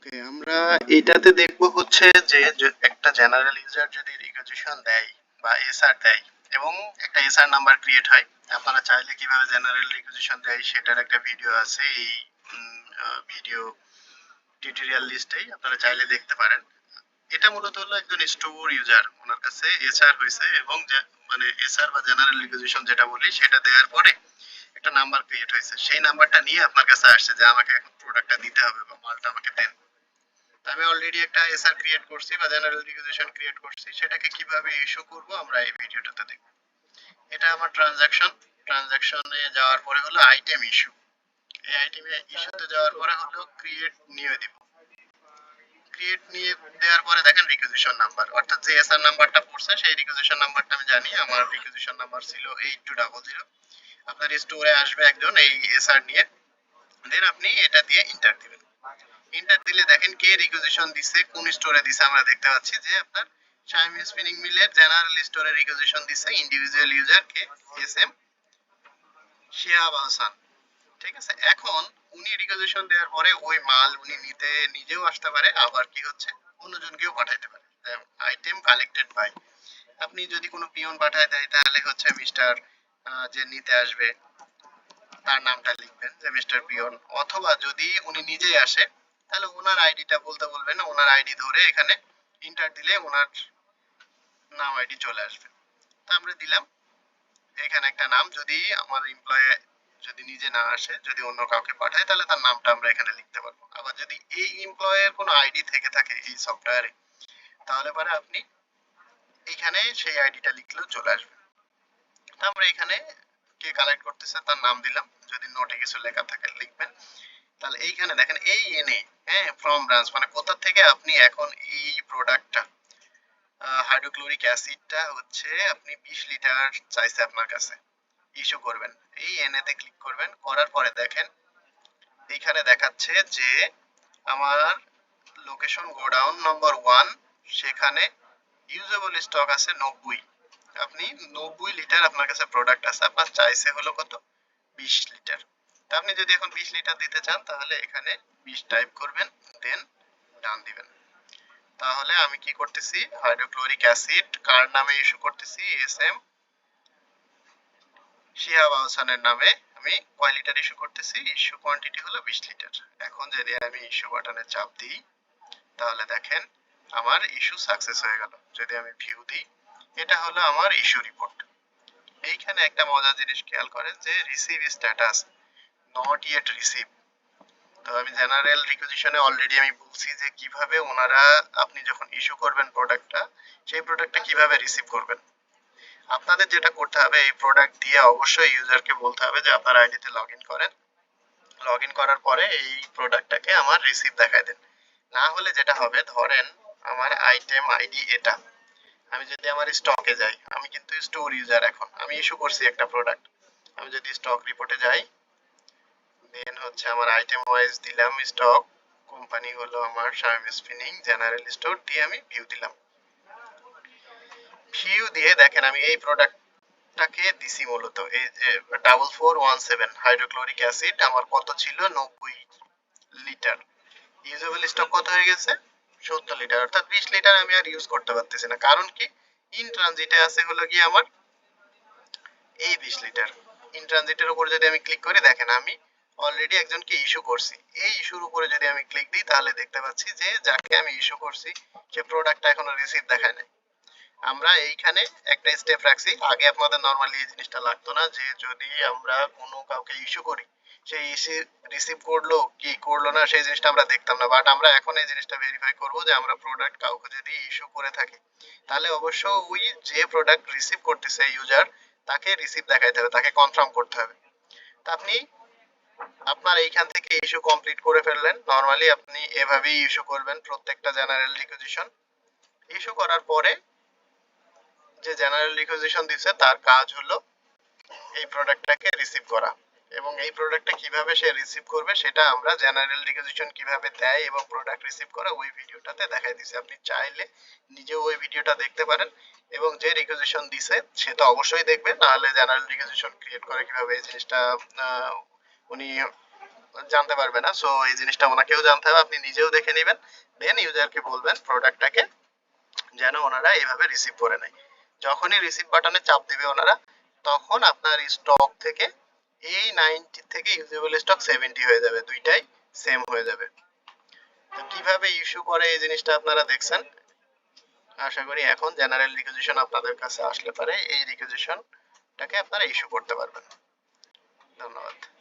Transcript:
ওকে, আমরা এইটাতে দেখবো হচ্ছে যে একটা জেনারেল ইউজার যদি রিকোয়েজিশন দেয় বা এসআর দেয় এবং একটা এসআর নাম্বার ক্রিয়েট হয়। আপনারা চাইলে কিভাবে জেনারেল রিকোয়েজিশন দেয় সেটার একটা ভিডিও আছে এই ভিডিও টিউটোরিয়াল লিস্টেই, আপনারা চাইলে দেখতে পারেন। এটা মূলত হলো একজন স্টোর ইউজার, ওনার কাছে এসআর হয়েছে এবং মানে এসআর বা জেনারেল রিকোয়েজিশন যেটা বলি সেটা দেওয়ার পরে একটা নাম্বার ক্রিয়েট হয়েছে, সেই নাম্বারটা নিয়ে আপনার কাছে আসছে যে আমাকে এখন প্রোডাক্টটা দিতে হবে বা মালটা আমাকে দেন। আমি অলরেডি একটা এসআর ক্রিয়েট করছি বা জেনারেল রিকোয়েজিশন ক্রিয়েট করছি, সেটাকে কিভাবে ইস্যু করব আমরা এই ভিডিওটাতে দেখব। এটা আমার ট্রানজাকশনে যাওয়ার পরে হলো আইটেম ইস্যু। এই আইটেমে ইস্যুতে যাওয়ার পরে হলো ক্রিয়েট নিউ দিব। ক্রিয়েট নিয়ে দেওয়ার পরে দেখেন রিকোয়েজিশন নাম্বার, অর্থাৎ যে এসআর নাম্বারটা পড়ছে সেই রিকোয়েজিশন নাম্বারটা আমি জানি। আমার রিকোয়েজিশন নাম্বার ছিল 8200। আপনার স্টোরে আসবে একজন এই এসআর নিয়ে, দেন আপনি এটা দিয়ে ইন্টার দিবেন। ইন্টার দিলে দেখেন কে রিকোয়েজিশন দিছে, কোন স্টোরে দিছে। আমরা দেখতে পাচ্ছি যে আপনার শাইম স্পিনিং মিলের জেনারেল স্টোরে রিকোয়েজিশন দিছে ইন্ডিভিজুয়াল ইউজার কে এস এম শিহাব হাসান। ঠিক আছে, এখন উনি রিকোয়েজিশন দেওয়ার পরে ওই মাল উনি নিতে নিজেও আসতে পারে, আবার কি হচ্ছে অন্যজনকেও পাঠাইতে পারে। আইটেম কালেক্টেড বাই, আপনি যদি কোনো পিয়ন পাঠায় দেয় তাহলে হচ্ছে মিস্টার যে নিতে আসবে তার নামটা লিখবেন যে মিস্টার পিয়ন, অথবা যদি উনি নিজেই আসে তাহলে ওনার আইডিটা বলতে বলবেন, ওনার আইডি ধরে এখানে ইন্টার দিলে ওনার নাম আইডি চলে আসবে। তো আমরা দিলাম এখানে একটা নাম, যদি আমার এমপ্লয় যদি নিজে না আসে, যদি অন্য কাউকে পাঠায় তাহলে তার নামটা আমরা এখানে লিখতে পারবো। আবার যদি এই এমপ্লয়ের কোনো আইডি থেকে থাকে এই সফটওয়্যারে, তাহলে পরে আপনি এখানে সেই আইডিটা লিখলেও চলে আসবে। তো আমরা এখানে কে কালেক্ট করতেছে তার নাম দিলাম, যদি নোটে কিছু লেখা থাকে লিখবেন। তাহলে এইখানে দেখেন এই এনে, হ্যাঁ, ফ্রম ব্রাঞ্চ মানে কোথা থেকে আপনি এখন এই প্রোডাক্টটা হাইড্রোক্লোরিক অ্যাসিডটা হচ্ছে আপনি 20 লিটার চাইছে আপনার কাছে, ইস্যু করবেন। এই এনএতে ক্লিক করবেন, করার পরে দেখেন এইখানে দেখাচ্ছে যে আমার লোকেশন গোডাউন নম্বর 1, সেখানে ইউজেবল স্টক আছে 90। আপনি 90 লিটার আপনার কাছে প্রোডাক্ট আছে, আপনার চাইছে হলো কত, 20 লিটার। তা আপনি যদি এখন 20 লিটার দিতে চান তাহলে এখানে 20 টাইপ করবেন, দেন ডান দিবেন। তাহলে আমি কি করতেছি, হাইড্রোক্লোরিক অ্যাসিড কার নামে ইস্যু করতেছি, এস এম শিহাব হাসানের নামে আমি কয় লিটার ইস্যু করতেছি, ইস্যু কোয়ান্টিটি হলো 20 লিটার। এখন যদি আমি ইস্যু বাটনে চাপ দিই তাহলে দেখেন আমার ইস্যু সাকসেস হয়ে গেল। যদি আমি ভিউ দিই, এটা হলো আমার ইস্যু রিপোর্ট। এইখানে একটা মজার জিনিস খেয়াল করেন যে receive status not yet receive. তো আমি জেনারেল রিকুইজিশনে অলরেডি আমি বলছি যে কিভাবে ওনারা, আপনি যখন ইস্যু করবেন প্রোডাক্টটা, সেই প্রোডাক্টটা কিভাবে রিসিভ করবেন। আপনাদের যেটা করতে হবে, এই প্রোডাক্ট দিয়ে অবশ্যই ইউজারকে বলতে হবে যে আপনার আইডিতে লগ ইন করেন, লগ ইন করার পরে এই প্রোডাক্টটাকে আমার রিসিভ দেখায় দেন। না হলে যেটা হবে, ধরেন আমার আইটেম আইডি এটা, আমি যদি আমার স্টকে যাই, আমি কিন্তু স্টোর ইউজার, এখন আমি ইস্যু করছি একটা প্রোডাক্ট, আমি যদি স্টক রিপোর্টে যাই, দেন হচ্ছে আমার আইটেম ওয়াইজ দিলাম স্টক, কোম্পানি হলো আমার শাইম স্পিনিং, জেনারেল স্টোর দিয়ে আমি ভিউ দিলাম। ভিউ দিয়ে দেখেন আমি এই প্রোডাক্টটাকে দিছি মূলত এই যে 4417 হাইড্রোক্লোরিক অ্যাসিড, আমার কত ছিল, 90 লিটার। ইউজেবল স্টক কত হয়ে গেছে, 70 লিটার, অর্থাৎ 20 লিটার আমি আর ইউজ করতে পারতেছি না। কারণ কি, ইন ট্রানজিটে আছে হলো কি আমার এই 20 লিটার। ইন ট্রানজিটের উপর যদি আমি ক্লিক করি, দেখেন আমি অলরেডি একজনকে ইস্যু করছি। এই ইস্যুর উপরে যদি আমি ক্লিক দিই তাহলে দেখতে পাচ্ছি যে যাকে আমি ইস্যু করছি সে প্রোডাক্টটা এখনো রিসিভ দেখায় নাই। আমরা এইখানে একটা স্টেপ রাখছি, আগে আপনাদের নরমালি এই জিনিসটা লাগতো না, যে যদি আমরা কোনো কাউকে ইস্যু করি সেই ইস্যু রিসিভ করলো কি করলো না সেই জিনিসটা আমরা দেখতাম না। বাট আমরা এখন এই জিনিসটা ভেরিফাই করব যে আমরা প্রোডাক্ট কাউকে যদি ইস্যু করে থাকি তাহলে অবশ্য ওই যে প্রোডাক্ট রিসিভ করতেছে ইউজার, তাকে রিসিভ দেখাইতে হবে, তাকে কনফার্ম করতে হবে। তা আপনি আপনার এইখান থেকে ইস্যু কমপ্লিট করে ফেললেন। নরমালি আপনি এভাবেই ইস্যু করবেন প্রত্যেকটা জেনারেল রিকুইজিশন। ইস্যু করার পরে যে জেনারেল রিকুইজিশন দিছে তার কাজ হলো এই প্রোডাক্টটাকে রিসিভ করা, এবং এই প্রোডাক্টটা কিভাবে সে রিসিভ করবে সেটা আমরা জেনারেল রিকুইজিশন কিভাবে দেয় এবং প্রোডাক্ট রিসিভ করে ওই ভিডিওটাতে দেখাই দিছি। আপনি চাইলে নিজেও ওই ভিডিওটা দেখতে পারেন, এবং যে রিকুইজিশন দিছে সে তো অবশ্যই দেখবে, নাহলে জেনারেল রিকুইজিশন ক্রিয়েট করে কিভাবে এই জিনিসটা উনি জানতে পারবে না। সো এই জিনিসটা ওনাকেও জানতে হবে, আপনি নিজেও দেখে নেবেন, দেন ইউজারকে বলবেন প্রোডাক্টটাকে যেন ওনারা এইভাবে রিসিভ করে নেয়। যখনই রিসিভ বাটনে চাপ দিবে ওনারা, তখন আপনার স্টক থেকে এই 90 থেকে ইউজেবল স্টক 70 হয়ে যাবে, দুইটাই সেম হয়ে যাবে। তো কিভাবে ইস্যু করে এই জিনিসটা আপনারা দেখছেন। আশা করি এখন জেনারেল রিকুইজিশন আপনাদের কাছে আসলে পারে এই রিকুইজিশনটাকে আপনারা ইস্যু করতে পারবেন। ধন্যবাদ।